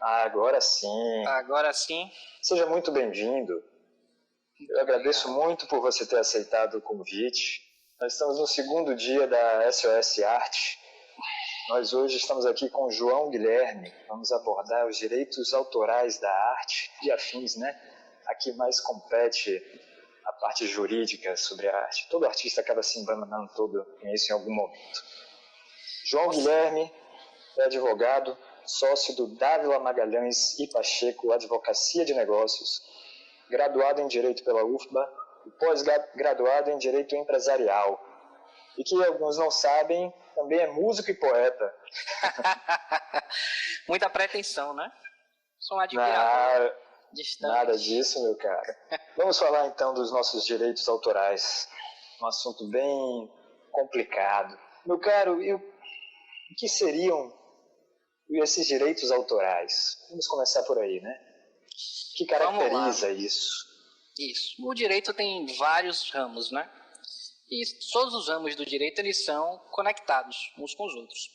Agora sim. Agora sim. Seja muito bem-vindo. Eu agradeço muito por você ter aceitado o convite. Nós estamos no segundo dia da SOS Arte. Nós hoje estamos aqui com o João Guilherme. Vamos abordar os direitos autorais da arte e afins, né? Aqui mais compete a parte jurídica sobre a arte. Todo artista acaba se embananando todo nisso em algum momento. João Guilherme é advogado, sócio do Dávila Magalhães e Pacheco Advocacia de Negócios, graduado em Direito pela UFBA e pós-graduado em Direito Empresarial. E que alguns não sabem, também é músico e poeta. Muita pretensão, né? Sou um admirador. Nada disso, meu cara. Vamos falar então dos nossos direitos autorais. Um assunto bem complicado. Meu caro, o que seriam esses direitos autorais? Vamos começar por aí, né? O que caracteriza isso? Isso. O direito tem vários ramos, né? E todos os ramos do direito, eles são conectados uns com os outros.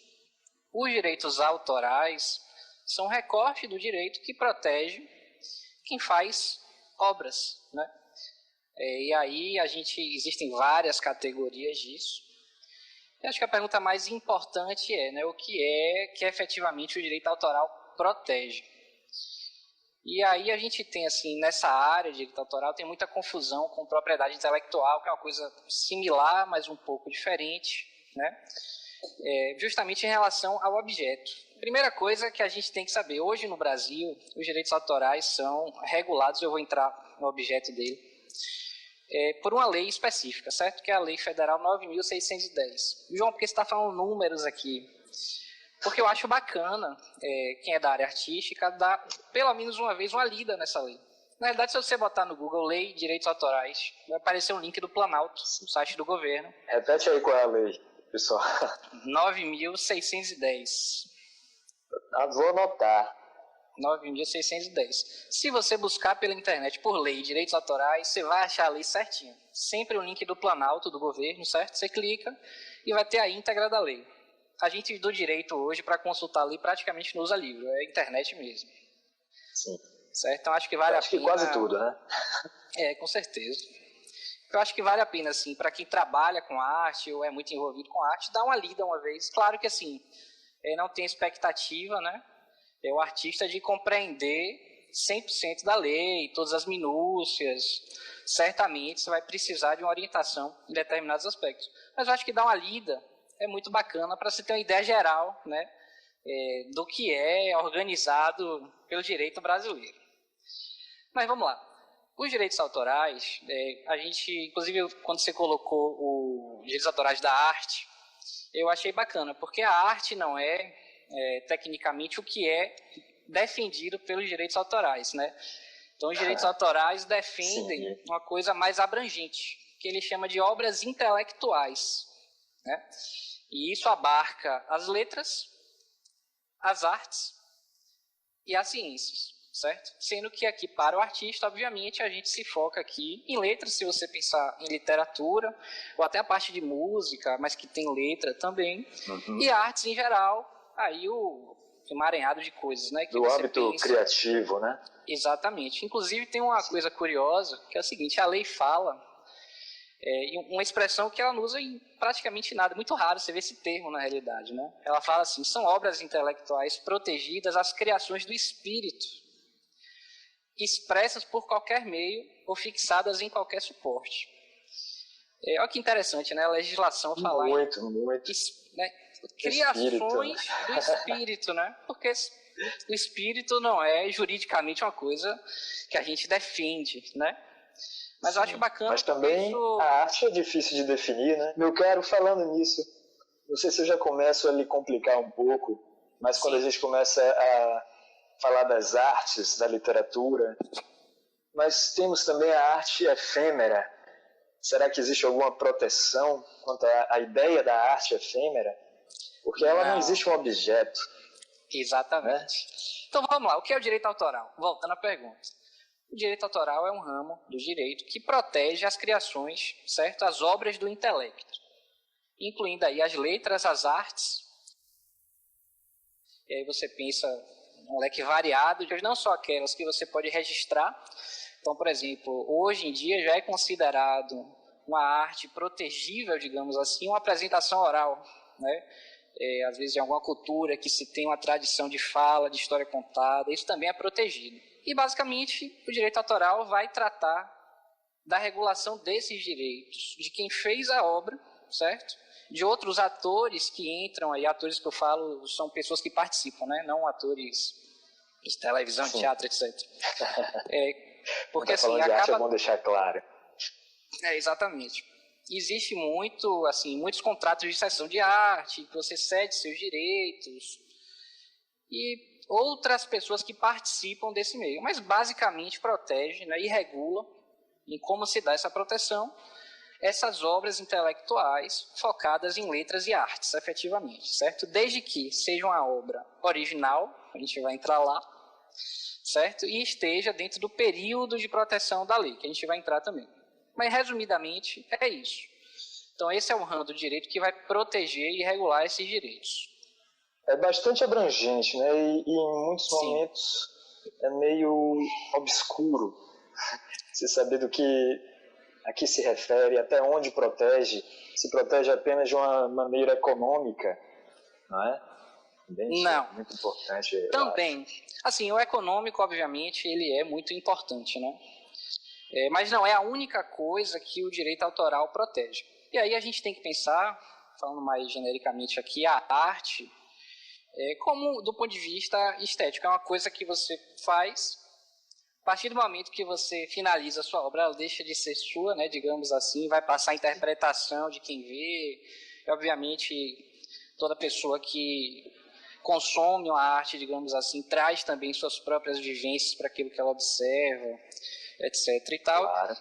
Os direitos autorais são um recorte do direito que protege quem faz obras, né? E aí existem várias categorias disso. Eu acho que a pergunta mais importante é, né, o que efetivamente o direito autoral protege. E aí a gente tem, assim, nessa área de direito autoral, tem muita confusão com propriedade intelectual, que é uma coisa similar, mas um pouco diferente, né? Justamente em relação ao objeto. Primeira coisa que a gente tem que saber, hoje no Brasil, os direitos autorais são regulados, eu vou entrar no objeto dele, por uma lei específica, certo? Que é a Lei Federal 9.610. João, por que você está falando números aqui? Porque eu acho bacana, quem é da área artística, dar pelo menos uma vez uma lida nessa lei. Na verdade, se você botar no Google Lei Direitos Autorais, vai aparecer um link do Planalto, no site do governo. Repete aí qual é a lei, pessoal. 9.610. Vou anotar. 9.610. Se você buscar pela internet por Lei Direitos Autorais, você vai achar a lei certinha. Sempre o link do Planalto, do governo, certo? Você clica e vai ter a íntegra da lei. A gente do direito hoje, para consultar a lei, praticamente não usa livro, é internet mesmo. Sim. Certo? Então acho que vale a pena. Acho que quase tudo, né? Com certeza. Eu acho que vale a pena, assim, para quem trabalha com arte ou é muito envolvido com arte, dar uma lida uma vez. Claro que, assim, não tem expectativa, né? O artista de compreender 100% da lei, todas as minúcias. Certamente você vai precisar de uma orientação em determinados aspectos. Mas eu acho que dar uma lida é muito bacana para você ter uma ideia geral, né, do que é organizado pelo direito brasileiro. Mas vamos lá. Os direitos autorais, a gente, inclusive, quando você colocou os direitos autorais da arte, eu achei bacana, porque a arte não tecnicamente, o que é defendido pelos direitos autorais, né? Então, os direitos autorais defendem uma coisa mais abrangente, que ele chama de obras intelectuais, né? E isso abarca as letras, as artes e as ciências, certo? Sendo que aqui, para o artista, obviamente, a gente se foca aqui em letras, se você pensar em literatura, ou até a parte de música, mas que tem letra também, e artes em geral, aí o emaranhado de coisas, né? Que do âmbito criativo, né? Exatamente. Inclusive, tem uma coisa curiosa, que é o seguinte, a lei fala, uma expressão que ela não usa em praticamente nada, muito raro você ver esse termo na realidade, né? Ela fala assim, são obras intelectuais protegidas as criações do espírito, expressas por qualquer meio ou fixadas em qualquer suporte. Olha que interessante, né? A legislação falar muito. Criações do espírito, né? Porque o espírito não é juridicamente uma coisa que a gente defende, né? Mas eu acho bacana. Mas também a arte é difícil de definir, né? Meu caro, falando nisso, não sei se eu já começo a lhe complicar um pouco, mas quando a gente começa a falar das artes, da literatura, mas temos também a arte efêmera. Será que existe alguma proteção quanto à ideia da arte efêmera? Porque ela não existe um objeto. Exatamente. Né? Então vamos lá, o que é o direito autoral? Voltando à pergunta. O direito autoral é um ramo do direito que protege as criações, certo? As obras do intelecto, incluindo aí as letras, as artes. E aí você pensa um leque variado, não só aquelas que você pode registrar. Então, por exemplo, hoje em dia já é considerado uma arte protegível, digamos assim, uma apresentação oral, né? Às vezes em alguma cultura que se tem uma tradição de fala, de história contada, isso também é protegido. E basicamente o direito autoral vai tratar da regulação desses direitos, de quem fez a obra, certo? De outros atores que entram aí, atores que eu falo são pessoas que participam, né? Não atores de televisão, de teatro, etc. Porque tá assim, falando de arte, é bom deixar claro. Exatamente. Existe muito, assim, muitos contratos de cessão de arte, que você cede seus direitos, e outras pessoas que participam desse meio, mas basicamente protege, né, e regula em como se dá essa proteção, essas obras intelectuais focadas em letras e artes, efetivamente, certo? Desde que seja uma obra original, a gente vai entrar lá, certo? E esteja dentro do período de proteção da lei, que a gente vai entrar também. Mas, resumidamente, é isso. Então, esse é o ramo do direito que vai proteger e regular esses direitos. É bastante abrangente, né? E em muitos momentos é meio obscuro você saber do que a que se refere, até onde protege, se protege apenas de uma maneira econômica, não é? Não. É muito importante. Também. Assim, o econômico, obviamente, ele é muito importante, né? Mas não é a única coisa que o direito autoral protege. E aí a gente tem que pensar, falando mais genericamente aqui, a arte como do ponto de vista estético. É uma coisa que você faz, a partir do momento que você finaliza a sua obra, ela deixa de ser sua, né, digamos assim, vai passar a interpretação de quem vê. E, obviamente, toda pessoa que consome uma arte, digamos assim, traz também suas próprias vivências para aquilo que ela observa, etc. e tal. Claro.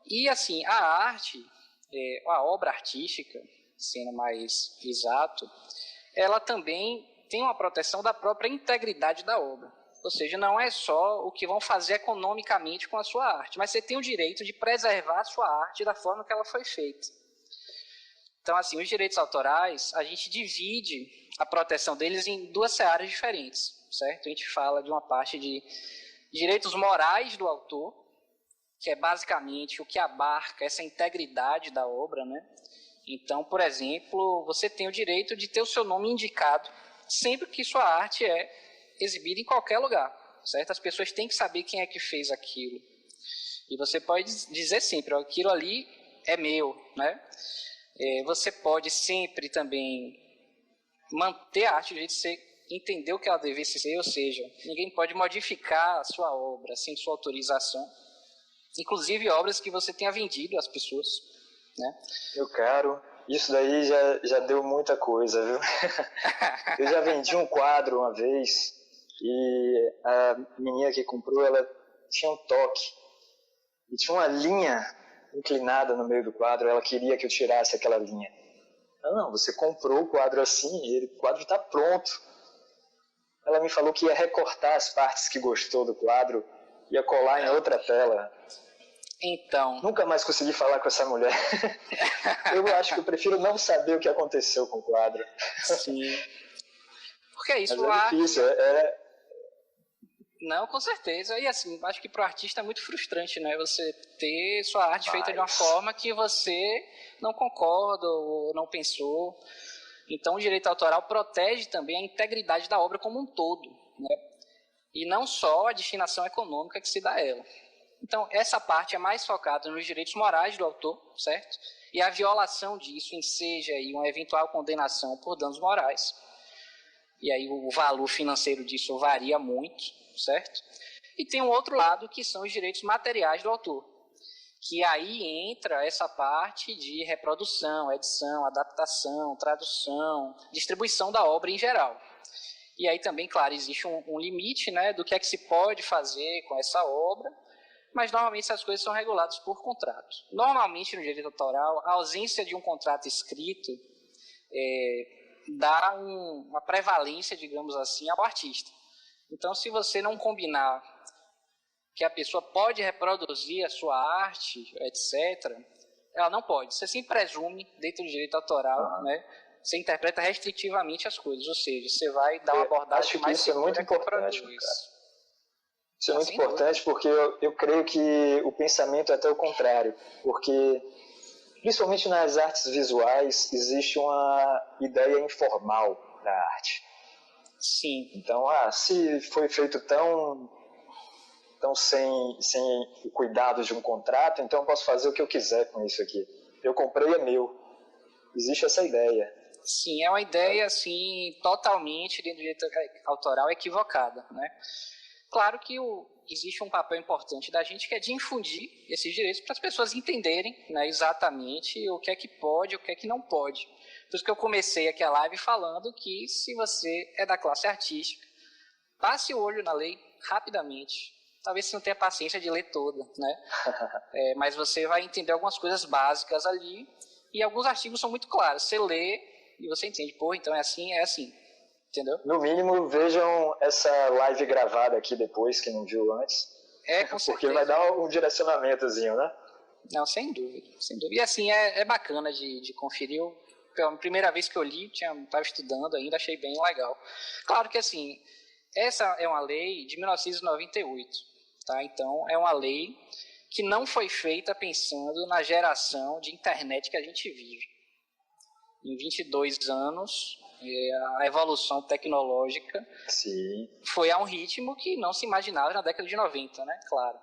E, assim, a arte, a obra artística, sendo mais exato, ela também tem uma proteção da própria integridade da obra. Ou seja, não é só o que vão fazer economicamente com a sua arte, mas você tem o direito de preservar a sua arte da forma que ela foi feita. Então, assim, os direitos autorais, a gente divide a proteção deles em duas searas diferentes, certo? A gente fala de uma parte de direitos morais do autor, que é basicamente o que abarca essa integridade da obra, né? Então, por exemplo, você tem o direito de ter o seu nome indicado sempre que sua arte é exibida em qualquer lugar, certo? As pessoas têm que saber quem é que fez aquilo. E você pode dizer sempre, aquilo ali é meu, né? Você pode sempre também manter a arte do jeito que você entender o que ela devesse ser, ou seja, ninguém pode modificar a sua obra sem sua autorização, inclusive obras que você tenha vendido às pessoas, né? Meu caro, isso daí já deu muita coisa, viu? Eu já vendi um quadro uma vez e a menina que comprou, ela tinha um toque e tinha uma linha inclinada no meio do quadro, ela queria que eu tirasse aquela linha. Não, você comprou o quadro assim, o quadro está pronto. Ela me falou que ia recortar as partes que gostou do quadro, ia colar em outra tela. Então... Nunca mais consegui falar com essa mulher. Eu acho que eu prefiro não saber o que aconteceu com o quadro. Sim. Porque é isso, mas é difícil, Não, com certeza. E assim, acho que para o artista é muito frustrante, né? Você ter sua arte feita de uma forma que você não concorda ou não pensou. Então, o direito autoral protege também a integridade da obra como um todo, né? E não só a destinação econômica que se dá a ela. Então, essa parte é mais focada nos direitos morais do autor, certo? E a violação disso enseja aí uma eventual condenação por danos morais. E aí o valor financeiro disso varia muito, certo? E tem um outro lado que são os direitos materiais do autor, que aí entra essa parte de reprodução, edição, adaptação, tradução, distribuição da obra em geral. E aí também, claro, existe um limite, né, do que é que se pode fazer com essa obra, mas normalmente essas coisas são reguladas por contrato. Normalmente no direito autoral, a ausência de um contrato escrito dá uma prevalência, digamos assim, ao artista. Então, se você não combinar que a pessoa pode reproduzir a sua arte, etc., ela não pode. Você sempre presume, dentro do direito autoral, né, Você interpreta restritivamente as coisas, ou seja, você vai dar uma abordagem mais segura. Isso é muito importante, cara. Isso é muito importante porque eu creio que o pensamento é até o contrário, porque principalmente nas artes visuais existe uma ideia informal da arte. Sim. Então, se foi feito tão sem o cuidado de um contrato, então eu posso fazer o que eu quiser com isso aqui. Eu comprei, é meu. Existe essa ideia. Sim, é uma ideia assim, totalmente dentro do direito autoral equivocada, né? Claro que existe um papel importante da gente que é de infundir esses direitos para as pessoas entenderem, né, exatamente o que é que pode, o que é que não pode. Por isso que eu comecei aqui a live falando que se você é da classe artística, passe o olho na lei rapidamente. Talvez você não tenha paciência de ler toda, né? Mas você vai entender algumas coisas básicas ali e alguns artigos são muito claros. Você lê e você entende, pô, então é assim, entendeu? No mínimo, vejam essa live gravada aqui depois, que não viu antes. Com certeza. Porque vai dar um direcionamentozinho, né? Não, sem dúvida, sem dúvida. E assim, é bacana de conferir. Pela primeira vez que eu li, estava estudando ainda, achei bem legal. Claro que assim, essa é uma lei de 1998, tá? Então, é uma lei que não foi feita pensando na geração de internet que a gente vive. Em 22 anos, a evolução tecnológica foi a um ritmo que não se imaginava na década de 90, né? Claro.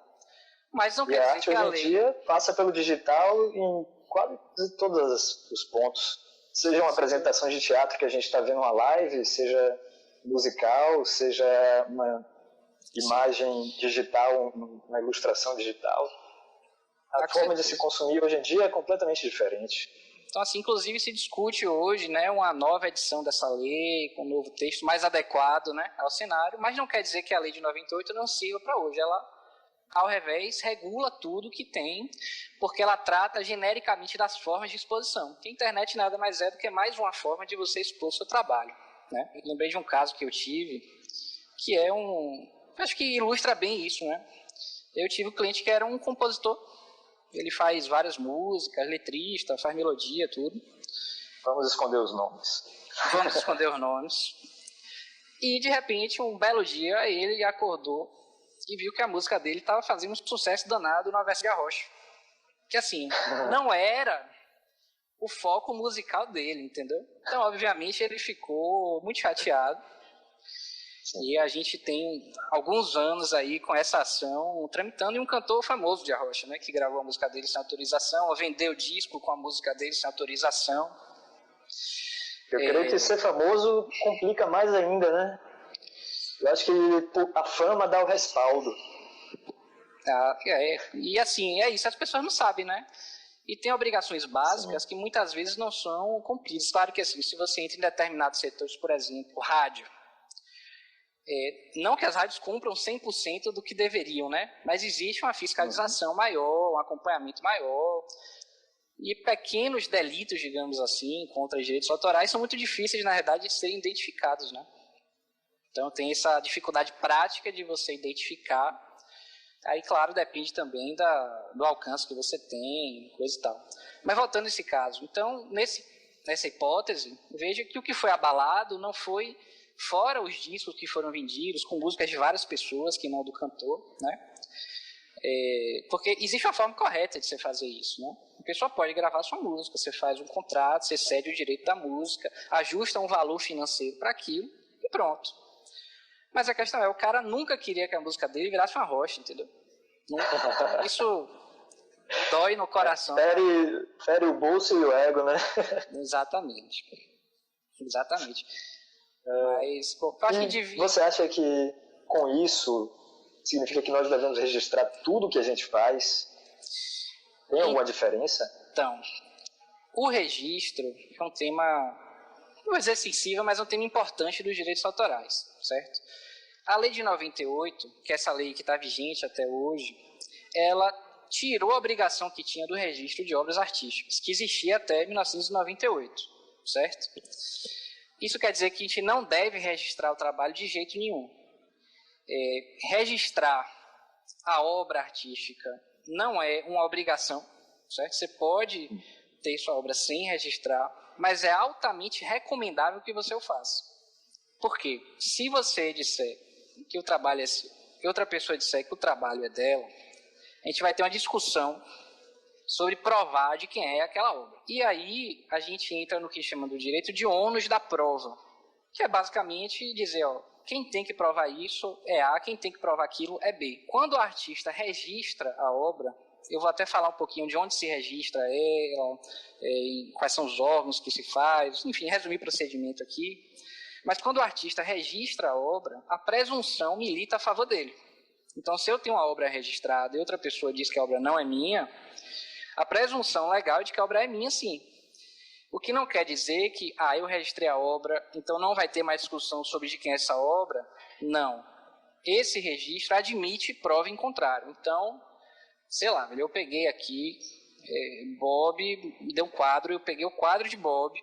Mas não quer dizer que a lei... hoje em dia passa pelo digital em quase todos os pontos. Seja uma apresentação de teatro que a gente está vendo uma live, seja musical, seja uma imagem digital, uma ilustração digital. A forma de se consumir hoje em dia é completamente diferente. Então, assim, inclusive se discute hoje, né, uma nova edição dessa lei, com um novo texto mais adequado, né, ao cenário, mas não quer dizer que a lei de 98 não sirva para hoje. Ela, ao revés, regula tudo que tem, porque ela trata genericamente das formas de exposição. A internet nada mais é do que mais uma forma de você expor seu trabalho, né? Eu lembrei de um caso que eu tive, que é acho que ilustra bem isso, né? Eu tive um cliente que era um compositor. Ele faz várias músicas, letrista, faz melodia, tudo. Vamos esconder os nomes. Vamos esconder os nomes. E, de repente, um belo dia, ele acordou e viu que a música dele estava fazendo um sucesso danado na Verso de Arrocha. Que, assim, não era o foco musical dele, entendeu? Então, obviamente, ele ficou muito chateado. E a gente tem alguns anos aí com essa ação tramitando, e um cantor famoso de Arrocha, né, que gravou a música dele sem autorização, vendeu disco com a música dele sem autorização. Eu creio que ser famoso complica mais ainda, né? Eu acho que a fama dá o respaldo. E assim, é isso, as pessoas não sabem, né? E tem obrigações básicas que muitas vezes não são cumpridas. Claro que assim, se você entra em determinados setores, por exemplo, rádio, não que as rádios cumpram 100% do que deveriam, né? Mas existe uma fiscalização maior, um acompanhamento maior. E pequenos delitos, digamos assim, contra os direitos autorais são muito difíceis, na verdade, de serem identificados, né? Então tem essa dificuldade prática de você identificar. Aí, claro, depende também do alcance que você tem, coisa e tal. Mas voltando a esse caso, então, nessa hipótese, veja que o que foi abalado não foi fora os discos que foram vendidos, com músicas de várias pessoas, que não do cantor, né? Porque existe uma forma correta de você fazer isso, né? A pessoa pode gravar sua música, você faz um contrato, você cede o direito da música, ajusta um valor financeiro para aquilo e pronto. Mas a questão o cara nunca queria que a música dele virasse uma rocha, entendeu? Então, isso dói no coração. Fere o bolso e o ego, né? Exatamente. Mas, pô, eu acho que devia... Você acha que com isso significa que nós devemos registrar tudo que a gente faz? Tem alguma diferença? Então, o registro é um tema, não vou dizer sensível, mas é um tema importante dos direitos autorais, certo? A lei de 98, que é essa lei que está vigente até hoje, ela tirou a obrigação que tinha do registro de obras artísticas, que existia até 1998, certo? Isso quer dizer que a gente não deve registrar o trabalho de jeito nenhum. Registrar a obra artística não é uma obrigação, certo? Você pode ter sua obra sem registrar, mas é altamente recomendável que você o faça. Por quê? Se você disser que o trabalho é seu, e outra pessoa disser que o trabalho é dela, a gente vai ter uma discussão sobre provar de quem é aquela obra. E aí a gente entra no que chama do direito de ônus da prova, que é basicamente dizer, ó, quem tem que provar isso é A, quem tem que provar aquilo é B. Quando o artista registra a obra, eu vou até falar um pouquinho de onde se registra ela, quais são os órgãos que se faz, enfim, resumir o procedimento aqui. Mas quando o artista registra a obra, a presunção milita a favor dele. Então, se eu tenho uma obra registrada e outra pessoa diz que a obra não é minha, a presunção legal é de que a obra é minha, sim. O que não quer dizer que, eu registrei a obra, então não vai ter mais discussão sobre de quem é essa obra. Não. Esse registro admite prova em contrário. Então, sei lá, eu peguei aqui, Bob me deu um quadro, eu peguei o quadro de Bob,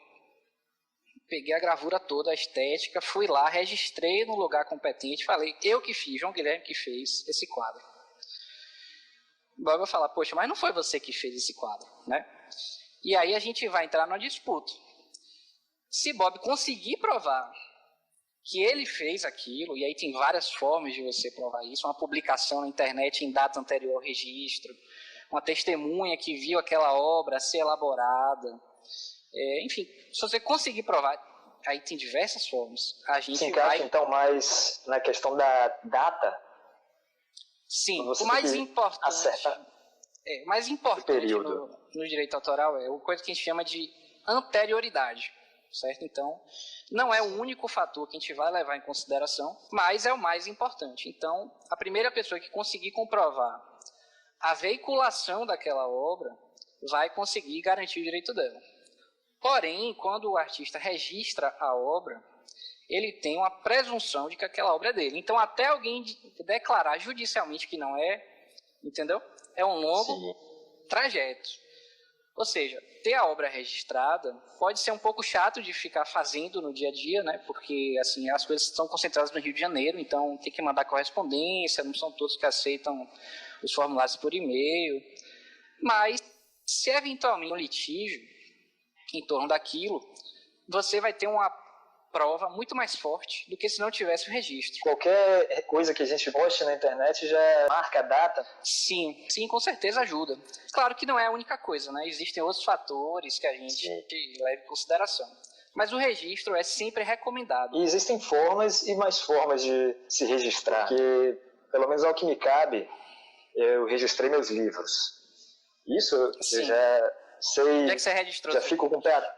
peguei a gravura toda, a estética, fui lá, registrei no lugar competente, falei, eu que fiz, João Guilherme que fez esse quadro. Bob vai falar, poxa, mas não foi você que fez esse quadro, né? E aí a gente vai entrar numa disputa. Se Bob conseguir provar que ele fez aquilo, e aí tem várias formas de você provar isso, uma publicação na internet em data anterior ao registro, uma testemunha que viu aquela obra ser elaborada, enfim, se você conseguir provar, aí tem diversas formas. A gente se encaixa então mais na questão da data? Sim, o mais importante no direito autoral é uma coisa que a gente chama de anterioridade, certo? Então, não é o único fator que a gente vai levar em consideração, mas é o mais importante. Então, a primeira pessoa que conseguir comprovar a veiculação daquela obra vai conseguir garantir o direito dela. Porém, quando o artista registra a obra, ele tem uma presunção de que aquela obra é dele. Então, até alguém declarar judicialmente que não é, entendeu? É um longo trajeto. Ou seja, ter a obra registrada pode ser um pouco chato de ficar fazendo no dia a dia, né? Porque assim, as coisas estão concentradas no Rio de Janeiro, então tem que mandar correspondência, não são todos que aceitam os formulários por e-mail. Mas, se eventualmente um litígio em torno daquilo, você vai ter uma prova muito mais forte do que se não tivesse o registro. Qualquer coisa que a gente poste na internet já marca a data? Sim, com certeza ajuda. Claro que não é a única coisa, né? Existem outros fatores que a gente leva em consideração. Mas o registro é sempre recomendado. E existem formas e mais formas de se registrar. Porque, pelo menos ao que me cabe, eu registrei meus livros. Isso eu já sei... Onde é que você registrou? Já fico com o pé...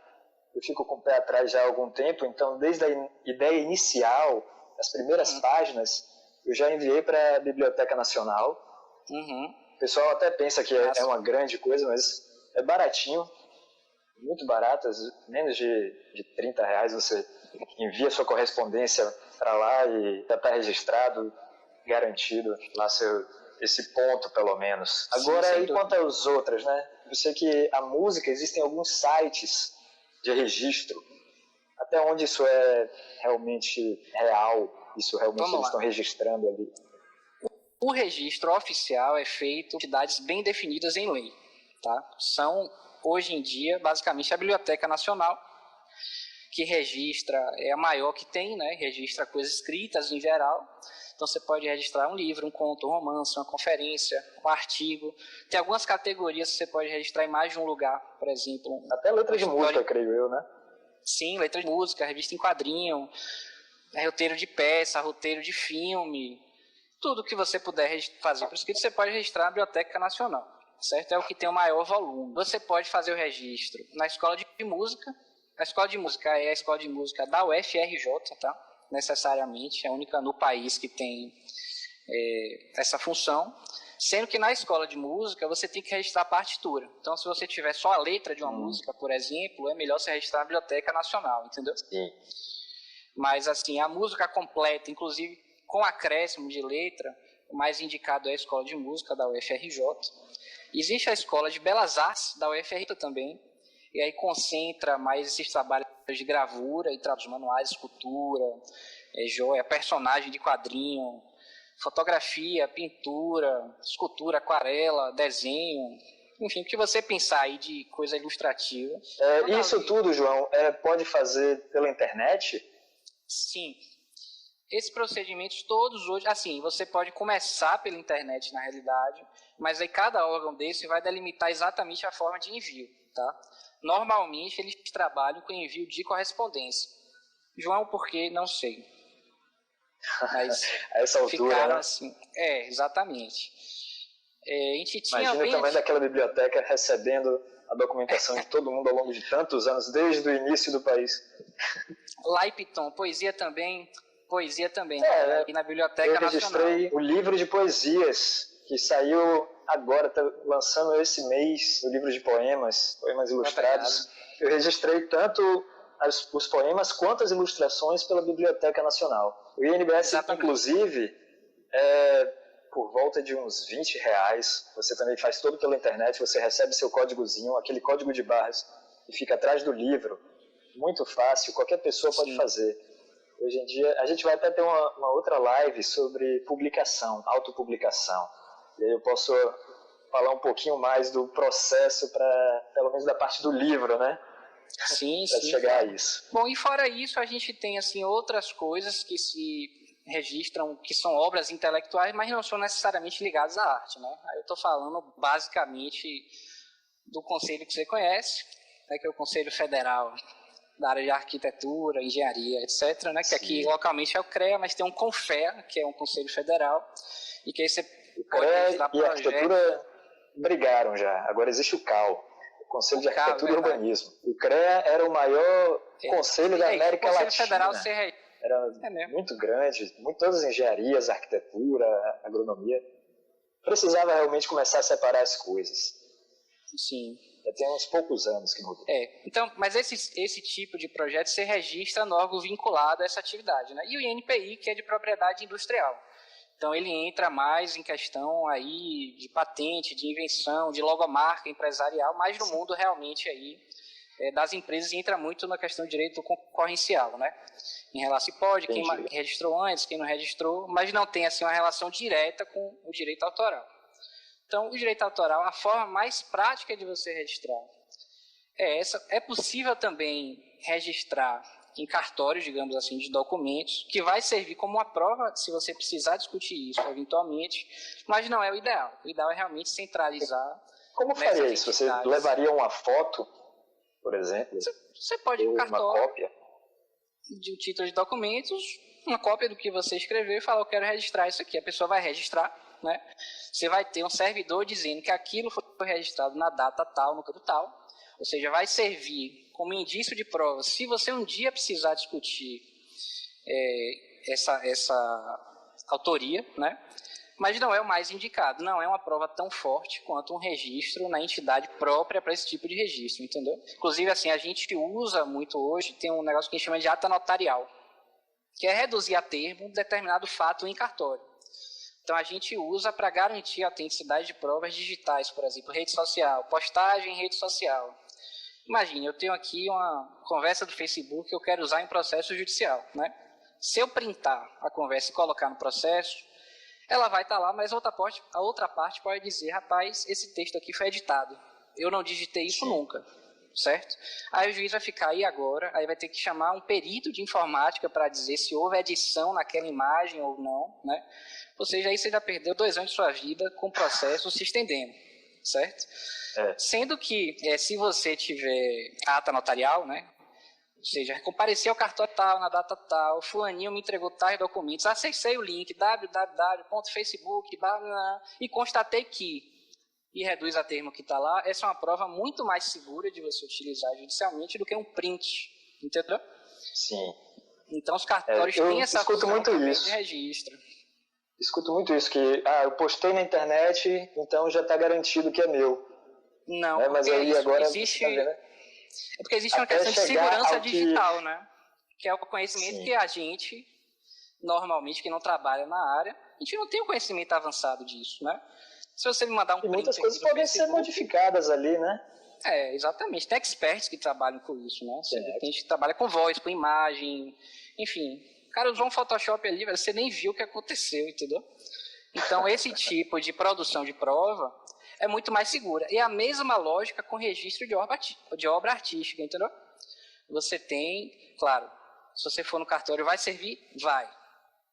Eu fico com o pé atrás já há algum tempo, então desde a ideia inicial, as primeiras páginas, eu já enviei para a Biblioteca Nacional. O pessoal até pensa que é uma grande coisa, mas é baratinho, muito barato, menos de R$30 você envia sua correspondência para lá e já está registrado, garantido lá esse ponto pelo menos. Agora, e quanto às outras, né? Eu sei que a música, existem alguns sites de registro, até onde isso é realmente real, isso realmente eles estão registrando ali. O registro oficial é feito por entidades bem definidas em lei, tá? São, hoje em dia, basicamente a Biblioteca Nacional, que registra, é a maior que tem, né? Registra coisas escritas em geral. Então você pode registrar um livro, um conto, um romance, uma conferência, um artigo. Tem algumas categorias que você pode registrar em mais de um lugar, por exemplo. Até letra de música, creio eu, né? Sim, letra de música, revista em quadrinho, roteiro de peça, roteiro de filme. Tudo que você puder fazer por escrito, você pode registrar na Biblioteca Nacional, certo? É o que tem o maior volume. Você pode fazer o registro na escola de música. A escola de música é a escola de música da UFRJ, tá? Necessariamente, é a única no país que tem essa função, sendo que na escola de música você tem que registrar a partitura. Então, se você tiver só a letra de uma música, por exemplo, é melhor você registrar na Biblioteca Nacional, entendeu? Sim. Mas, assim, a música completa, inclusive com acréscimo de letra, o mais indicado é a escola de música da UFRJ. Existe a escola de Belas Artes da UFRJ também, e aí concentra mais esses trabalhos de gravura e trabalhos manuais, escultura, joia, personagem de quadrinho, fotografia, pintura, escultura, aquarela, desenho, Enfim, o que você pensar aí de coisa ilustrativa. Isso tudo, João, pode fazer pela internet? Sim. Esses procedimentos todos hoje, assim, você pode começar pela internet na realidade, mas aí cada órgão desse vai delimitar exatamente a forma de envio, tá? Normalmente eles trabalham com envio de correspondência. João, por quê? Não sei. Mas a essa altura, ficaram né? assim. Exatamente. A gente tinha Imagina o tamanho daquela biblioteca recebendo a documentação de todo mundo ao longo de tantos anos, desde o início do país. Laipiton, poesia também, aqui na Biblioteca Nacional. Eu registrei Nacional. o livro de poesias, que saiu agora, está lançando esse mês, o livro de poemas ilustrados. Eu registrei tanto os poemas quanto as ilustrações pela Biblioteca Nacional. O INBS, exatamente. Inclusive, por volta de uns R$20, você também faz tudo pela internet, você recebe seu códigozinho, aquele código de barras que fica atrás do livro, muito fácil, qualquer pessoa pode fazer. Hoje em dia, a gente vai até ter uma outra live sobre publicação, autopublicação. E aí eu posso falar um pouquinho mais do processo, pelo menos da parte do livro, né? Sim, para chegar a isso. Bom, e fora isso, a gente tem assim, outras coisas que se registram, que são obras intelectuais, mas não são necessariamente ligadas à arte, né? Aí eu estou falando basicamente do conselho que você conhece, né, que é o Conselho Federal da área de arquitetura, engenharia, etc., né, que aqui localmente é o CREA, mas tem um CONFEA, que é um conselho federal, e que aí você pode registrar projetos. E a arquitetura brigaram já, agora existe o CAU, o Conselho de Arquitetura e Urbanismo. O CREA era o maior conselho da América Latina. O Conselho Federal era muito grande, todas as engenharias, arquitetura, agronomia. Precisava realmente começar a separar as coisas. Sim. Já tem uns poucos anos que mudou. Então, mas esse tipo de projeto se registra no órgão vinculado a essa atividade, né? E o INPI, que é de propriedade industrial. Então, ele entra mais em questão aí de patente, de invenção, de logomarca empresarial, mas no mundo realmente aí das empresas entra muito na questão de direito concorrencial, né? Em relação se pode, quem registrou antes, quem não registrou, mas não tem assim uma relação direta com o direito autoral. Então, o direito autoral, a forma mais prática de você registrar é essa. É possível também registrar em cartórios, digamos assim, de documentos, que vai servir como uma prova se você precisar discutir isso eventualmente, mas não é o ideal. O ideal é realmente centralizar. Como faria isso? Você levaria uma foto, por exemplo? Você pode ir no cartório, uma cópia de um título de documentos, uma cópia do que você escreveu e falar, eu quero registrar isso aqui. A pessoa vai registrar, né? Você vai ter um servidor dizendo que aquilo foi registrado na data tal, no canto tal, ou seja, vai servir como indício de prova. Se você um dia precisar discutir essa autoria, né? Mas não é o mais indicado, não é uma prova tão forte quanto um registro na entidade própria para esse tipo de registro, entendeu? Inclusive, assim, a gente usa muito hoje, tem um negócio que a gente chama de ata notarial, que é reduzir a termo um determinado fato em cartório. Então, a gente usa para garantir a autenticidade de provas digitais, por exemplo, rede social, postagem em rede social. Imagine, eu tenho aqui uma conversa do Facebook que eu quero usar em processo judicial, né? Se eu printar a conversa e colocar no processo, ela vai estar lá, mas a outra parte pode dizer, rapaz, esse texto aqui foi editado. Eu não digitei isso nunca, certo? Aí o juiz vai ficar aí agora, aí vai ter que chamar um perito de informática para dizer se houve edição naquela imagem ou não, né? Ou seja, aí você já perdeu 2 anos de sua vida com o processo se estendendo, certo? Sendo que, se você tiver ata notarial, né? Ou seja, comparecer ao cartório tal, na data tal, fulaninho me entregou tais documentos, acessei o link www.facebook, e constatei que, e reduz a termo que está lá, essa é uma prova muito mais segura de você utilizar judicialmente do que um print, entendeu? Sim. Então os cartórios têm essa função de registro. Escuto muito isso, que eu postei na internet, então já está garantido que é meu. Não, mas aí agora existe... É porque existe uma questão de segurança digital, né? Que é o conhecimento que a gente, normalmente, que não trabalha na área, a gente não tem o conhecimento avançado disso, né? Se você me mandar um print... muitas coisas podem ser modificadas ali, né? Exatamente. Tem experts que trabalham com isso, né? Tem gente que trabalha com voz, com imagem, enfim. O cara usou um Photoshop ali, você nem viu o que aconteceu, entendeu? Então, esse tipo de produção de prova é muito mais segura. E a mesma lógica com registro de obra artística, entendeu? Você tem, claro, se você for no cartório, vai servir? Vai.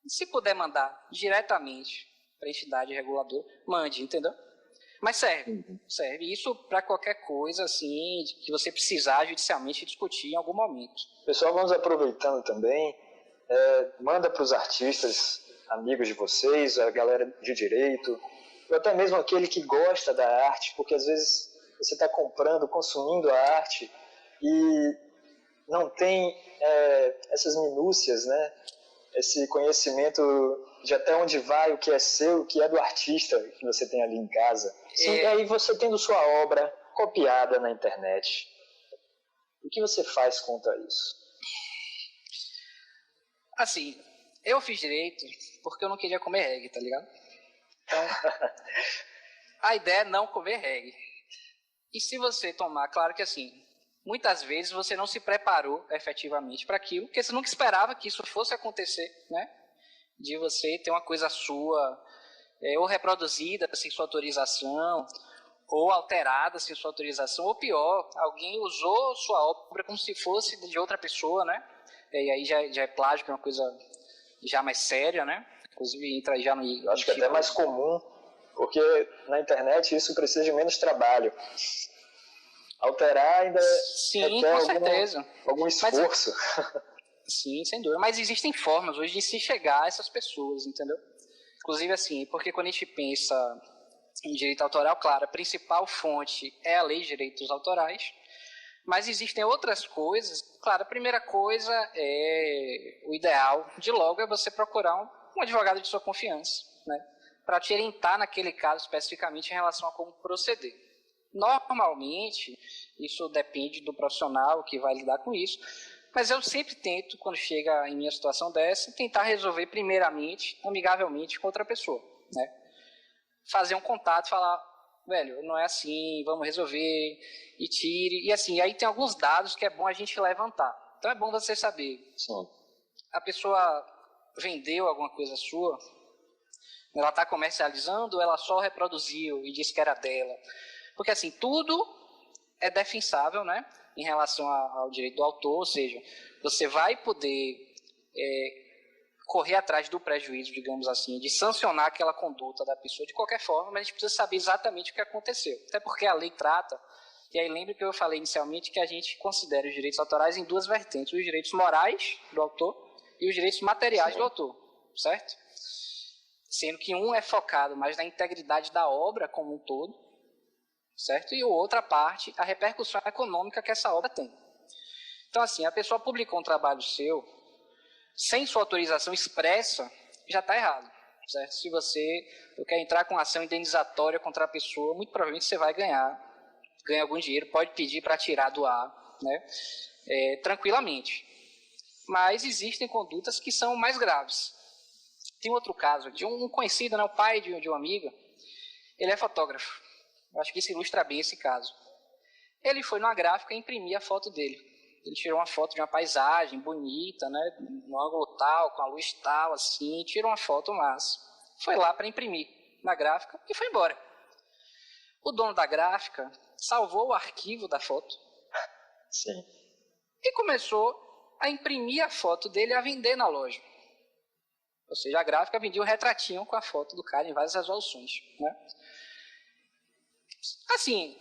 Se puder mandar diretamente para a entidade reguladora, mande, entendeu? Mas serve. Serve isso para qualquer coisa assim que você precisar judicialmente discutir em algum momento. Pessoal, vamos aproveitando também. Manda para os artistas, amigos de vocês, a galera de direito, ou até mesmo aquele que gosta da arte, porque às vezes você está comprando, consumindo a arte e não tem essas minúcias, né? Esse conhecimento de até onde vai, o que é seu, o que é do artista que você tem ali em casa. E aí você tendo sua obra copiada na internet, o que você faz contra isso? Assim, eu fiz direito porque eu não queria comer reggae, tá ligado? Então, a ideia é não comer reggae. E se você tomar, claro que assim, muitas vezes você não se preparou efetivamente para aquilo, porque você nunca esperava que isso fosse acontecer, né? De você ter uma coisa sua, ou reproduzida sem sua autorização, ou alterada sem sua autorização, ou pior, alguém usou sua obra como se fosse de outra pessoa, né? E aí já é plágio, que é uma coisa já mais séria, né? Inclusive entra já no... Eu acho que é até mais comum, porque na internet isso precisa de menos trabalho. Alterar ainda sim, com certeza. algum esforço. Sim, sem dúvida. Mas existem formas hoje de se chegar a essas pessoas, entendeu? Inclusive assim, porque quando a gente pensa em direito autoral, claro, a principal fonte é a Lei de Direitos Autorais, mas existem outras coisas. Claro, a primeira coisa é o ideal de logo é você procurar um advogado de sua confiança, né? Para te orientar naquele caso especificamente em relação a como proceder. Normalmente, isso depende do profissional que vai lidar com isso, mas eu sempre tento, quando chega em minha situação dessa, tentar resolver primeiramente, amigavelmente, com outra pessoa, né? Fazer um contato, falar, velho, não é assim, vamos resolver, e tire, e assim, aí tem alguns dados que é bom a gente levantar. Então é bom você saber, sim, a pessoa vendeu alguma coisa sua, ela está comercializando, ou ela só reproduziu e disse que era dela. Porque assim, tudo é defensável, né, em relação ao direito do autor, ou seja, você vai poder correr atrás do prejuízo, digamos assim, de sancionar aquela conduta da pessoa de qualquer forma, mas a gente precisa saber exatamente o que aconteceu. Até porque a lei trata, e aí lembre que eu falei inicialmente que a gente considera os direitos autorais em duas vertentes, os direitos morais do autor e os direitos materiais do autor, certo? Sendo que um é focado mais na integridade da obra como um todo, certo? E a outra parte, a repercussão econômica que essa obra tem. Então, assim, a pessoa publicou um trabalho seu, sem sua autorização expressa, já está errado, certo? Se você quer entrar com ação indenizatória contra a pessoa, muito provavelmente você vai ganha algum dinheiro, pode pedir para tirar do ar, né? Tranquilamente. Mas existem condutas que são mais graves. Tem outro caso de um conhecido, né, o pai de uma amiga, ele é fotógrafo. Eu acho que isso ilustra bem esse caso. Ele foi numa gráfica e imprimir a foto dele. Ele tirou uma foto de uma paisagem bonita, né, no ângulo tal, com a luz tal, assim, tirou uma foto massa. Foi lá para imprimir na gráfica e foi embora. O dono da gráfica salvou o arquivo da foto. Sim. E começou a imprimir a foto dele e a vender na loja. Ou seja, a gráfica vendia um retratinho com a foto do cara em várias resoluções, né? Assim,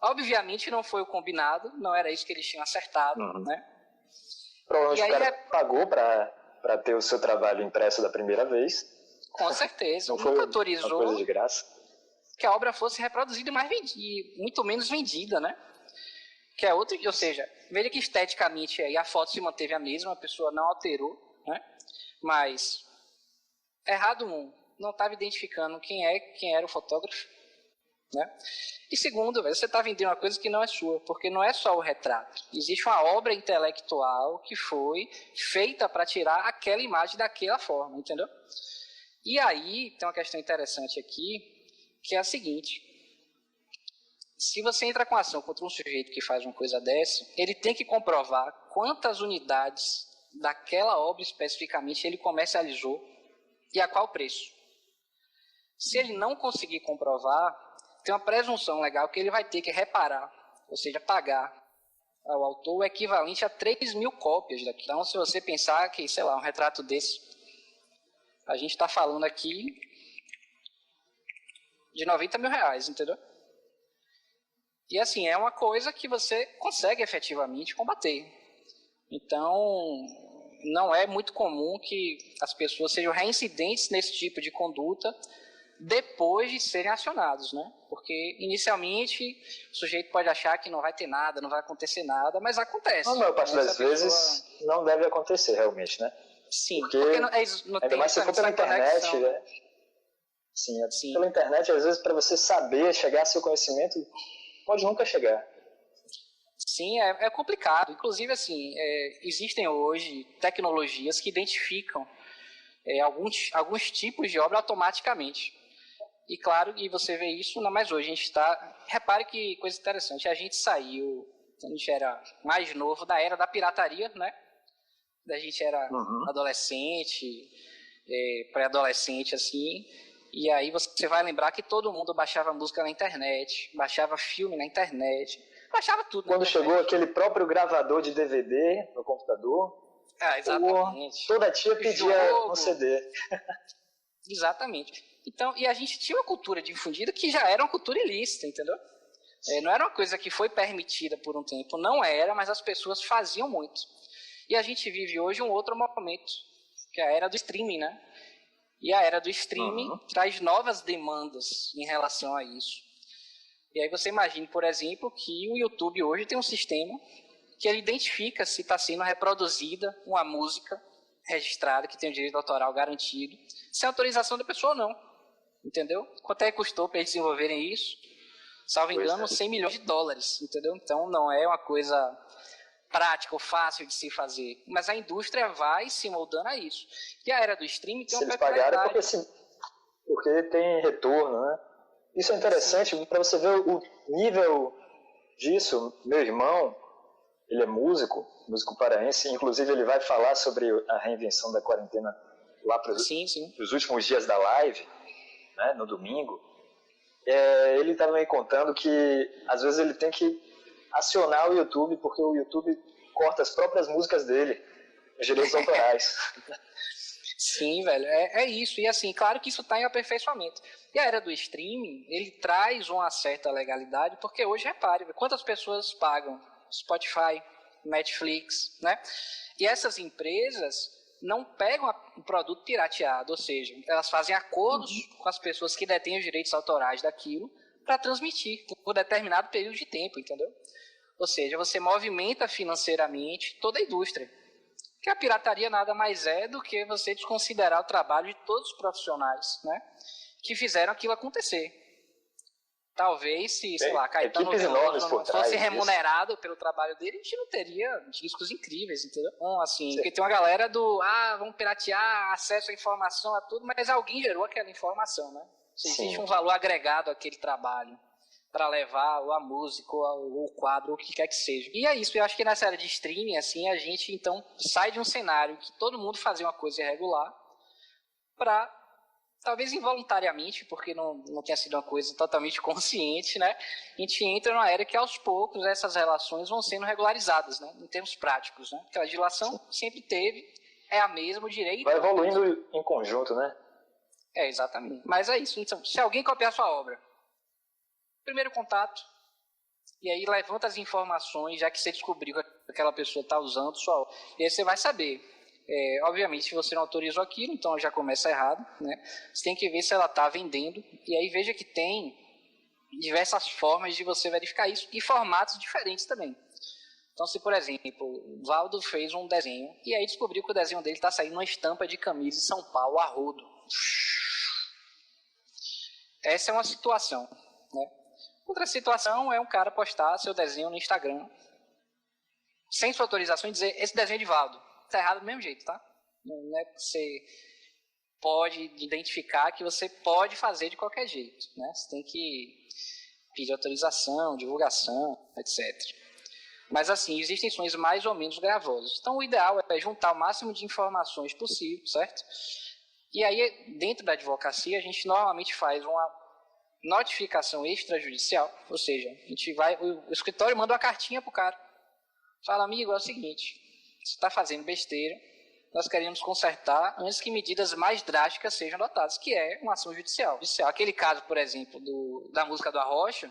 obviamente não foi o combinado, não era isso que eles tinham acertado, né? Provavelmente o cara pagou para ter o seu trabalho impresso da primeira vez. Com certeza. Não foi nunca autorizou uma coisa de graça. Que a obra fosse reproduzida e muito menos vendida, né? Que é outro, ou seja, veja que esteticamente aí a foto se manteve a mesma, a pessoa não alterou, né? Mas errado não estava identificando quem era o fotógrafo, né? E segundo, você está vendendo uma coisa que não é sua, porque não é só o retrato. Existe uma obra intelectual que foi feita para tirar aquela imagem daquela forma, entendeu? E aí tem uma questão interessante aqui, que é a seguinte: se você entra com ação contra um sujeito que faz uma coisa dessa, ele tem que comprovar quantas unidades daquela obra especificamente ele comercializou e a qual preço. Se ele não conseguir comprovar, tem uma presunção legal que ele vai ter que reparar, ou seja, pagar ao autor o equivalente a 3.000 cópias daqui. Então, se você pensar que, sei lá, um retrato desse, a gente está falando aqui de 90 mil reais, entendeu? E assim, é uma coisa que você consegue efetivamente combater. Então, não é muito comum que as pessoas sejam reincidentes nesse tipo de conduta depois de serem acionados, né? Porque, inicialmente, o sujeito pode achar que não vai ter nada, não vai acontecer nada, mas acontece. A maior parte das vezes não deve acontecer, realmente, né? Sim, porque não ainda tem mais se for pela internet, conexão, né? Sim, pela internet, às vezes, para você saber, chegar a seu conhecimento, pode nunca chegar. Sim, é complicado. Inclusive, assim, existem hoje tecnologias que identificam alguns tipos de obra automaticamente. E claro, e você vê isso, não mais hoje. A gente está... Repare que coisa interessante, a gente saiu, quando a gente era mais novo, da era da pirataria, né? A gente era adolescente, pré-adolescente, assim, e aí você vai lembrar que todo mundo baixava música na internet, baixava filme na internet, baixava tudo. Quando chegou aquele próprio gravador de DVD no computador, exatamente. Toda tia pedia um CD. Exatamente. Então, e a gente tinha uma cultura difundida que já era uma cultura ilícita, entendeu? Não era uma coisa que foi permitida por um tempo, não era, mas as pessoas faziam muito. E a gente vive hoje um outro momento, que é a era do streaming, né? E a era do streaming traz novas demandas em relação a isso. E aí você imagine, por exemplo, que o YouTube hoje tem um sistema que ele identifica se está sendo reproduzida uma música registrada, que tem o direito autoral garantido, sem autorização da pessoa ou não. Entendeu? Quanto é que custou para eles desenvolverem isso? Salvo engano, 100 milhões de dólares, entendeu? Então não é uma coisa prática ou fácil de se fazer. Mas a indústria vai se moldando a isso. E a era do streaming tem uma peculiaridade. Se eles pagarem porque tem retorno, né? Isso é interessante para você ver o nível disso. Meu irmão, ele é músico paraense, inclusive ele vai falar sobre a reinvenção da quarentena lá para os últimos dias da live, né, no domingo. Ele estava me contando que às vezes ele tem que acionar o YouTube porque o YouTube corta as próprias músicas dele, os direitos autorais. Sim, velho, é isso. E assim, claro que isso está em aperfeiçoamento. E a era do streaming, ele traz uma certa legalidade, porque hoje, repare, quantas pessoas pagam Spotify, Netflix, né? E essas empresas não pegam o produto pirateado, ou seja, elas fazem acordos com as pessoas que detêm os direitos autorais daquilo para transmitir por determinado período de tempo, entendeu? Ou seja, você movimenta financeiramente toda a indústria. Que a pirataria nada mais é do que você desconsiderar o trabalho de todos os profissionais, né, que fizeram aquilo acontecer. Talvez se, sei lá, Caetano Veloso não fosse remunerado pelo trabalho dele, a gente não teria discos incríveis, entendeu? Bom, assim, porque tem uma galera vamos piratear, acesso à informação, a tudo, mas alguém gerou aquela informação, né? Existe um valor agregado àquele trabalho para levar ou a música ou o quadro, ou o que quer que seja. E é isso, eu acho que nessa era de streaming, assim, a gente então sai de um cenário que todo mundo fazia uma coisa irregular para, talvez involuntariamente, porque não tenha sido uma coisa totalmente consciente, né? A gente entra numa era que aos poucos essas relações vão sendo regularizadas, né? Em termos práticos, né? Porque a legislação sempre teve, é a mesma, o direito... Vai evoluindo em conjunto, né? Exatamente. Mas é isso. Então, se alguém copiar sua obra, primeiro contato, e aí levanta as informações, já que você descobriu que aquela pessoa está usando sua obra. E aí você vai saber. Obviamente, se você não autorizou aquilo, então já começa errado, né? Você tem que ver se ela está vendendo, e aí veja que tem diversas formas de você verificar isso, e formatos diferentes também. Então, se, por exemplo, o Valdo fez um desenho, e aí descobriu que o desenho dele está saindo uma estampa de camisa em São Paulo, a rodo. Essa é uma situação, né? Outra situação é um cara postar seu desenho no Instagram sem sua autorização e dizer, esse desenho é de Valdo. Está errado do mesmo jeito, tá? Não é que você pode identificar que você pode fazer de qualquer jeito, né? Você tem que pedir autorização, divulgação, etc. Mas assim, existem sonhos mais ou menos gravosos. Então o ideal é juntar o máximo de informações possível, certo? E aí, dentro da advocacia, a gente normalmente faz notificação extrajudicial, ou seja, a gente o escritório manda uma cartinha pro cara, fala, amigo, é o seguinte, você está fazendo besteira, nós queremos consertar antes que medidas mais drásticas sejam adotadas, que é uma ação judicial. Aquele caso, por exemplo, da música do Arrocha,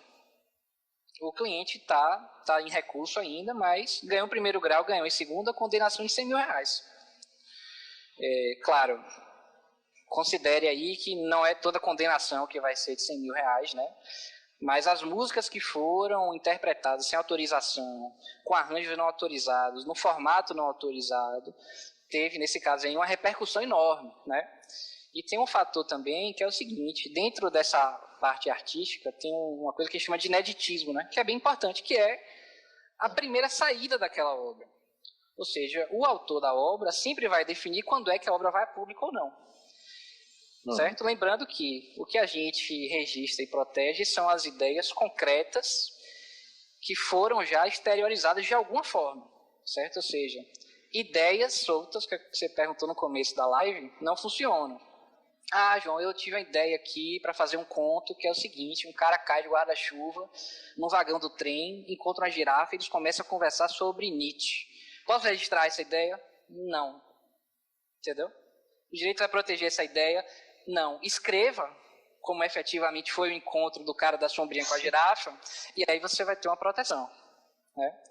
o cliente está em recurso ainda, mas ganhou em primeiro grau, ganhou em segunda, condenação de R$100 mil. Claro, considere aí que não é toda condenação que vai ser de R$100 mil, né? Mas as músicas que foram interpretadas sem autorização, com arranjos não autorizados, no formato não autorizado, teve, nesse caso aí, uma repercussão enorme, né? E tem um fator também que é o seguinte, dentro dessa parte artística tem uma coisa que chama de ineditismo, né? Que é bem importante, que é a primeira saída daquela obra. Ou seja, o autor da obra sempre vai definir quando é que a obra vai a público ou não. Certo? Lembrando que o que a gente registra e protege são as ideias concretas que foram já exteriorizadas de alguma forma, certo? Ou seja, ideias soltas, que você perguntou no começo da live, não funcionam. Ah, João, eu tive uma ideia aqui para fazer um conto que é o seguinte, um cara cai de guarda-chuva num vagão do trem, encontra uma girafa e eles começam a conversar sobre Nietzsche. Posso registrar essa ideia? Não. Entendeu? O direito vai proteger essa ideia? Não. Escreva como efetivamente foi o encontro do cara da sombrinha com a girafa e aí você vai ter uma proteção, né?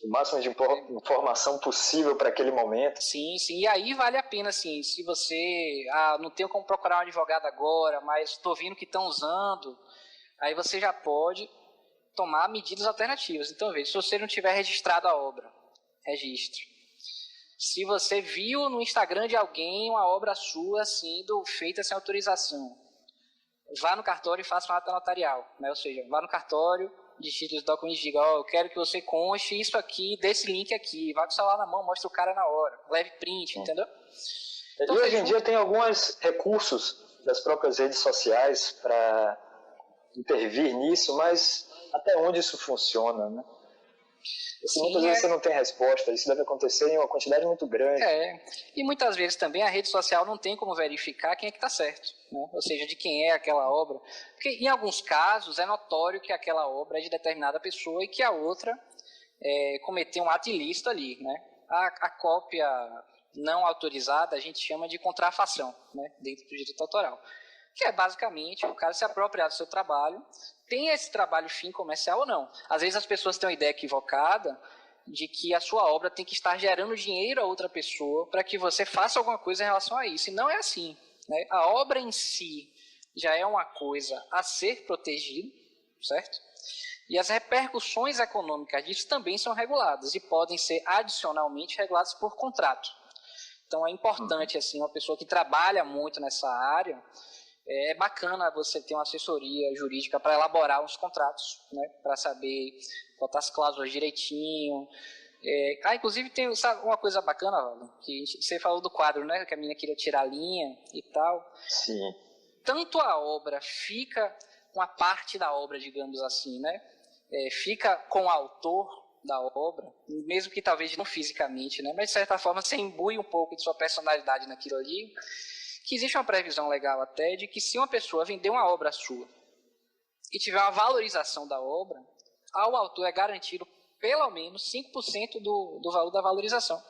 O máximo de informação possível para aquele momento. Sim. E aí vale a pena, assim, se você... não tenho como procurar um advogado agora, mas estou vendo que estão usando, aí você já pode tomar medidas alternativas. Então, veja, se você não tiver registrado a obra, registre. Se você viu no Instagram de alguém uma obra sua sendo feita sem autorização, vá no cartório e faça uma ata notarial, né? Ou seja, vá no cartório, digite os documentos e diga, eu quero que você conste isso aqui, desse link aqui, vai com o celular na mão, mostra o cara na hora, leve print, entendeu? Então, e hoje em dia tem alguns recursos das próprias redes sociais para intervir nisso, mas até onde isso funciona, né? Muitas vezes você não tem resposta, isso deve acontecer em uma quantidade muito grande. E muitas vezes também a rede social não tem como verificar quem é que está certo, né? Ou seja, de quem é aquela obra. Porque em alguns casos é notório que aquela obra é de determinada pessoa e que a outra cometeu um ato ilícito ali, né? A cópia não autorizada a gente chama de contrafação, né? Dentro do direito autoral. Que é basicamente o cara se apropriar do seu trabalho, tem esse trabalho fim comercial ou não. Às vezes as pessoas têm uma ideia equivocada de que a sua obra tem que estar gerando dinheiro a outra pessoa para que você faça alguma coisa em relação a isso. E não é assim, né? A obra em si já é uma coisa a ser protegida, certo? E as repercussões econômicas disso também são reguladas e podem ser adicionalmente reguladas por contrato. Então é importante, assim, uma pessoa que trabalha muito nessa área, é bacana você ter uma assessoria jurídica para elaborar os contratos, né, para saber botar as cláusulas direitinho. Inclusive tem uma coisa bacana, que você falou do quadro, né, que a menina queria tirar a linha e tal. Sim. Tanto a obra fica, uma parte da obra, digamos assim, né, fica com o autor da obra, mesmo que talvez não fisicamente, né, mas de certa forma você imbui um pouco de sua personalidade naquilo ali, que existe uma previsão legal até de que se uma pessoa vender uma obra sua e tiver uma valorização da obra, ao autor é garantido pelo menos 5% do valor da valorização.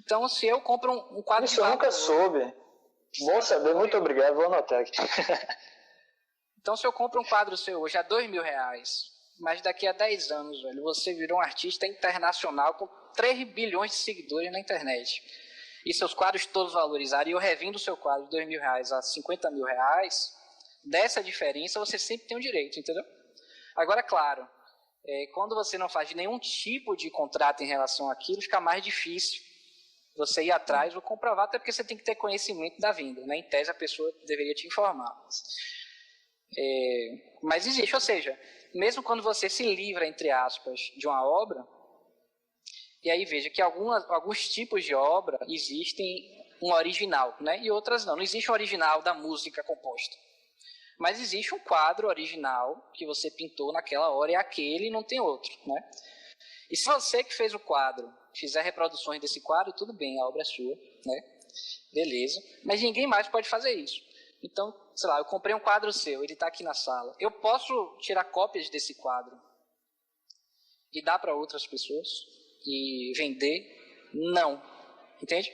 Então, se eu compro um quadro Isso eu nunca soube. Bom saber, muito obrigado, vou anotar aqui. Então, se eu compro um quadro seu hoje a R$2.000, mas daqui a 10 anos, velho, você virou um artista internacional com 3 bilhões de seguidores na internet, e seus quadros todos valorizarem, e eu revendo o seu quadro de R$2.000 a R$50 mil, dessa diferença você sempre tem um direito, entendeu? Agora, claro, quando você não faz nenhum tipo de contrato em relação àquilo, fica mais difícil você ir atrás ou comprovar, até porque você tem que ter conhecimento da venda, né? Em tese, a pessoa deveria te informar. Mas existe, ou seja, mesmo quando você se livra, entre aspas, de uma obra, e aí veja que alguns tipos de obra existem um original, né? E outras não. Não existe um original da música composta. Mas existe um quadro original que você pintou naquela hora, é aquele e não tem outro, né? E se você que fez o quadro fizer reproduções desse quadro, tudo bem, a obra é sua, né? Beleza. Mas ninguém mais pode fazer isso. Então, sei lá, eu comprei um quadro seu, ele está aqui na sala. Eu posso tirar cópias desse quadro e dar para outras pessoas e vender? Não. Entende?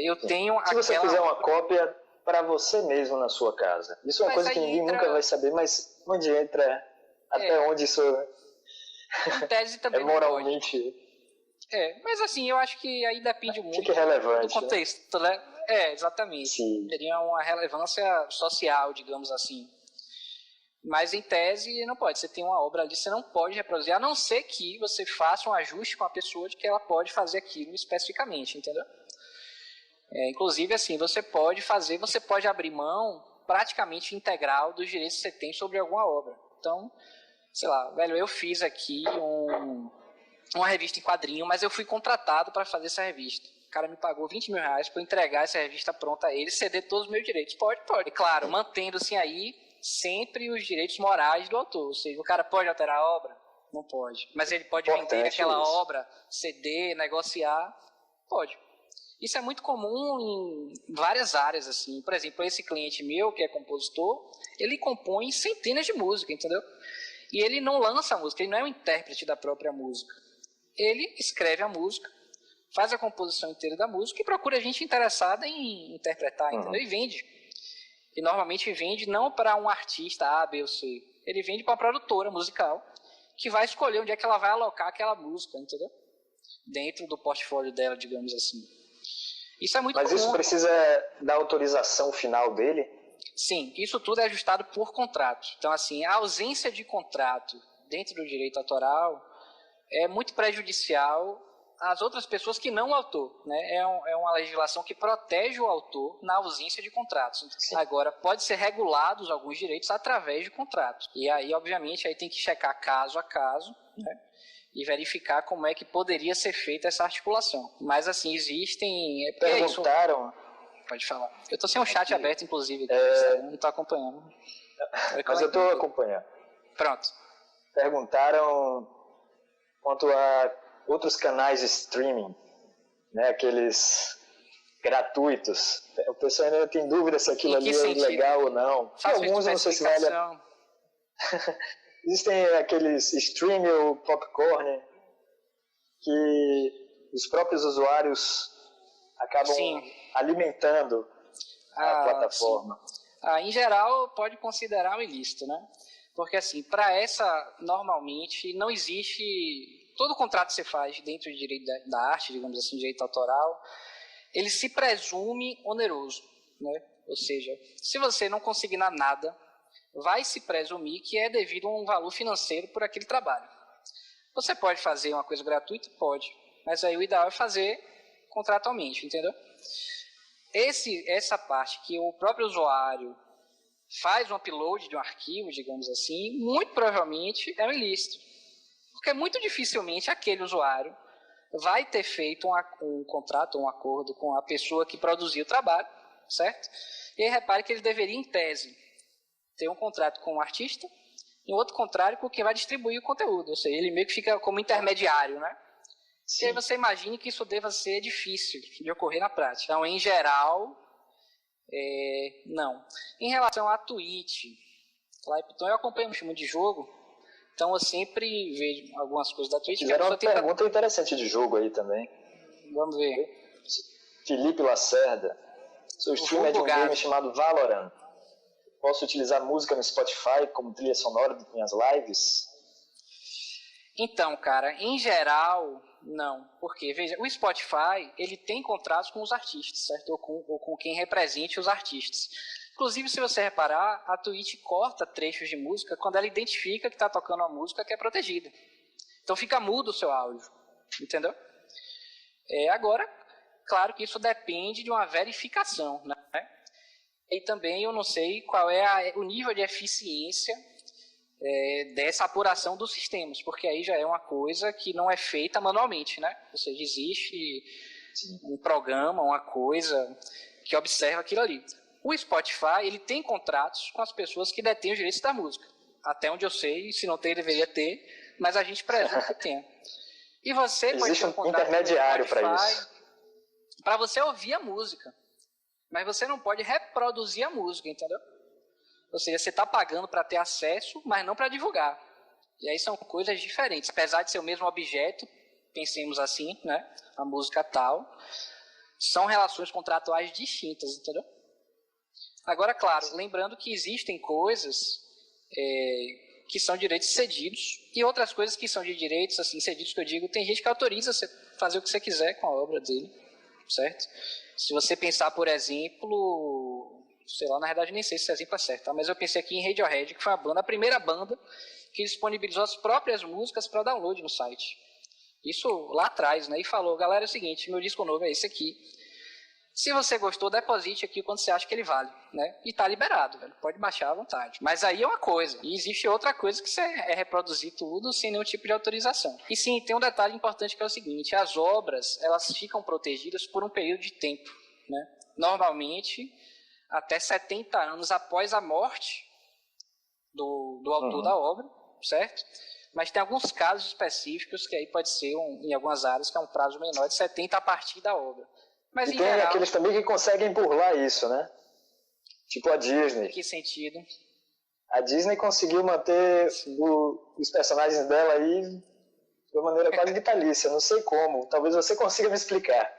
Eu tenho Se você fizer uma cópia para você mesmo na sua casa, isso é uma coisa que ninguém nunca vai saber, mas onde entra, até onde isso em tese também é moralmente... mas assim, eu acho que aí depende muito relevante, do contexto, né? Exatamente. Sim. Teria uma relevância social, digamos assim. Mas em tese não pode. Você tem uma obra ali, você não pode reproduzir, a não ser que você faça um ajuste com a pessoa de que ela pode fazer aquilo especificamente, entendeu? Inclusive, assim, você pode abrir mão praticamente integral dos direitos que você tem sobre alguma obra. Então, sei lá, velho, eu fiz aqui uma revista em quadrinho, mas eu fui contratado para fazer essa revista. O cara me pagou R$20 mil para entregar essa revista pronta a ele, ceder todos os meus direitos. Pode. Claro, mantendo-se aí sempre os direitos morais do autor. Ou seja, o cara pode alterar a obra? Não pode. Mas ele pode vender aquela obra, ceder, negociar? Pode. Isso é muito comum em várias áreas, assim. Por exemplo, esse cliente meu, que é compositor, ele compõe centenas de músicas, entendeu? E ele não lança a música, ele não é um intérprete da própria música. Ele escreve a música, faz a composição inteira da música e procura gente interessada em interpretar, entendeu? E vende. E normalmente vende não para um artista A, B ou C. Ele vende para uma produtora musical que vai escolher onde é que ela vai alocar aquela música, entendeu? Dentro do portfólio dela, digamos assim. Isso é muito comum. Mas isso precisa da autorização final dele? Sim, isso tudo é ajustado por contrato. Então, assim, a ausência de contrato dentro do direito autoral é muito prejudicial às outras pessoas que não o autor, né? É uma legislação que protege o autor na ausência de contratos. Sim. Agora, pode ser regulados alguns direitos através de contratos. E aí, obviamente, aí tem que checar caso a caso, né? E verificar como é que poderia ser feita essa articulação. Mas, assim, existem... Perguntaram... Pode falar. Eu estou sem um chat aberto, inclusive. Não estou acompanhando. Mas eu estou acompanhando. Pronto. Perguntaram quanto a outros canais de streaming, né? Aqueles gratuitos. O pessoal ainda tem dúvida se aquilo ali é legal ou não. Alguns eu não sei se vale... Existem aqueles stream ou popcorn que os próprios usuários acabam alimentando a plataforma. Em geral, pode considerar um ilícito, né? Porque, assim, para essa, normalmente, não existe... Todo contrato que você faz dentro do direito da arte, digamos assim, direito autoral, ele se presume oneroso, né? Ou seja, se você não consignar nada, vai se presumir que é devido a um valor financeiro por aquele trabalho. Você pode fazer uma coisa gratuita? Pode. Mas aí o ideal é fazer contratualmente, entendeu? Essa parte que o próprio usuário faz um upload de um arquivo, digamos assim, muito provavelmente é um ilícito. Porque muito dificilmente aquele usuário vai ter feito um contrato, um acordo com a pessoa que produziu o trabalho, certo? E aí repare que ele deveria, em tese, ter um contrato com o artista e um outro contrato com quem vai distribuir o conteúdo. Ou seja, ele meio que fica como intermediário, né? Sim. E aí você imagine que isso deva ser difícil de ocorrer na prática. Então, em geral, não. Em relação à Twitch, então eu acompanho um filme de jogo, então eu sempre vejo algumas coisas da Twitch. Fizeram uma pergunta interessante de jogo aí também. Vamos ver. Felipe Lacerda. Seu stream é de um game chamado Valorant. Posso utilizar música no Spotify como trilha sonora das minhas lives? Então, cara, em geral, não. Porque, veja, o Spotify, ele tem contratos com os artistas, certo? Ou com quem represente os artistas. Inclusive, se você reparar, a Twitch corta trechos de música quando ela identifica que está tocando uma música que é protegida. Então fica mudo o seu áudio, entendeu? Agora, claro que isso depende de uma verificação, né? E também eu não sei qual é o nível de eficiência dessa apuração dos sistemas, porque aí já é uma coisa que não é feita manualmente, né? Ou seja, existe um programa, uma coisa que observa aquilo ali. O Spotify, ele tem contratos com as pessoas que detêm os direitos da música. Até onde eu sei, se não tem, deveria ter, mas a gente presume que tem. E você pode ter um contrato intermediário para isso. Para você ouvir a música. mas você não pode reproduzir a música, entendeu? Ou seja, você está pagando para ter acesso, mas não para divulgar. E aí são coisas diferentes. Apesar de ser o mesmo objeto, pensemos assim, né? A música tal, são relações contratuais distintas, entendeu? Agora, claro, lembrando que existem coisas que são direitos cedidos e outras coisas que são de direitos assim, cedidos, que eu digo, tem gente que autoriza você fazer o que você quiser com a obra dele, certo? Se você pensar, por exemplo, sei lá, na verdade nem sei se esse exemplo é certo, tá? Mas eu pensei aqui em Radiohead, que foi a primeira banda que disponibilizou as próprias músicas para download no site. Isso lá atrás, né? E falou, galera, é o seguinte, meu disco novo é esse aqui. Se você gostou, deposite aqui quando você acha que ele vale, né? E tá liberado, velho. Pode baixar à vontade. Mas aí é uma coisa. E existe outra coisa que é reproduzir tudo sem nenhum tipo de autorização. E sim, tem um detalhe importante que é o seguinte. As obras, elas ficam protegidas por um período de tempo, né? Normalmente, até 70 anos após a morte do autor da obra, certo? Mas tem alguns casos específicos que aí pode ser, em algumas áreas, que é um prazo menor de 70 a partir da obra. Mas, e tem geral, aqueles também que conseguem burlar isso, né? Tipo a Disney. Em que sentido? A Disney conseguiu manter os personagens dela aí de uma maneira quase vitalícia. Não sei como. Talvez você consiga me explicar.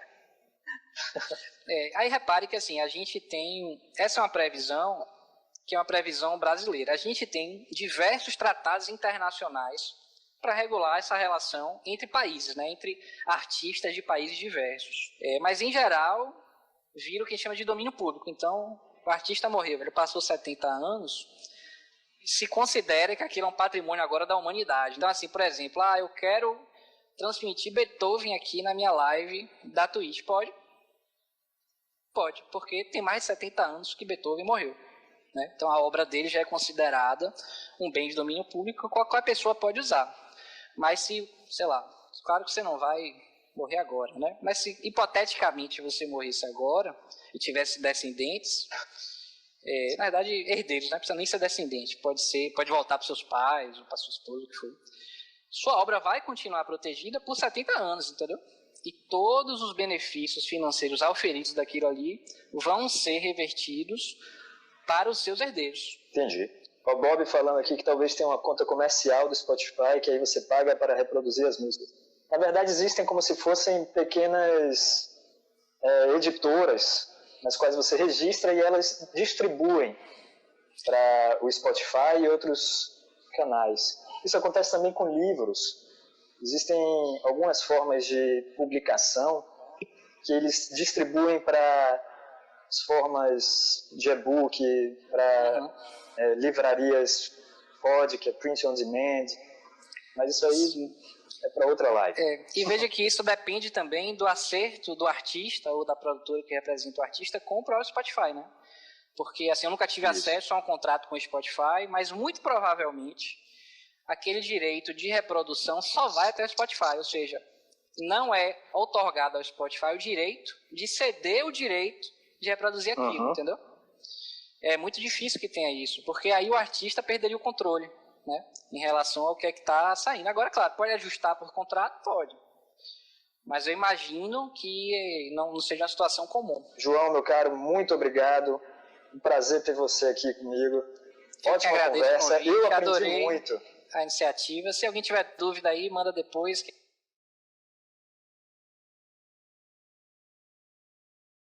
Aí repare que assim, a gente tem... Essa é uma previsão que é uma previsão brasileira. A gente tem diversos tratados internacionais para regular essa relação entre países, né? Entre artistas de países diversos. Mas, em geral, vira o que a gente chama de domínio público. Então, o artista morreu, ele passou 70 anos, se considera que aquilo é um patrimônio agora da humanidade. Então, assim, por exemplo, eu quero transmitir Beethoven aqui na minha live da Twitch. Pode? Pode, porque tem mais de 70 anos que Beethoven morreu. Né? Então, a obra dele já é considerada um bem de domínio público, qualquer pessoa pode usar. Mas se, sei lá, claro que você não vai morrer agora, né? Mas se hipoteticamente você morresse agora e tivesse descendentes, na verdade, herdeiros, não precisa nem ser descendente, pode voltar para seus pais ou para sua esposa, o que for. Sua obra vai continuar protegida por 70 anos, entendeu? E todos os benefícios financeiros auferidos daquilo ali vão ser revertidos para os seus herdeiros. Entendi. O Bob falando aqui que talvez tenha uma conta comercial do Spotify, que aí você paga para reproduzir as músicas. Na verdade, existem como se fossem pequenas editoras, nas quais você registra e elas distribuem para o Spotify e outros canais. Isso acontece também com livros. Existem algumas formas de publicação que eles distribuem para as formas de e-book, para livrarias pod, que é print on demand, mas isso aí é para outra live. E veja que isso depende também do acerto do artista ou da produtora que representa o artista com o próprio Spotify, né? Porque assim, eu nunca tive acesso a um contrato com o Spotify, mas muito provavelmente aquele direito de reprodução só vai até o Spotify, ou seja, não é otorgado ao Spotify o direito de ceder o direito de reproduzir aquilo, entendeu? É muito difícil que tenha isso, porque aí o artista perderia o controle, né, em relação ao que é que está saindo. Agora, claro, pode ajustar por contrato? Pode. Mas eu imagino que não seja uma situação comum. João, meu caro, muito obrigado. Um prazer ter você aqui comigo. Ótima conversa. Eu aprendi muito. A iniciativa. Se alguém tiver dúvida aí, manda depois.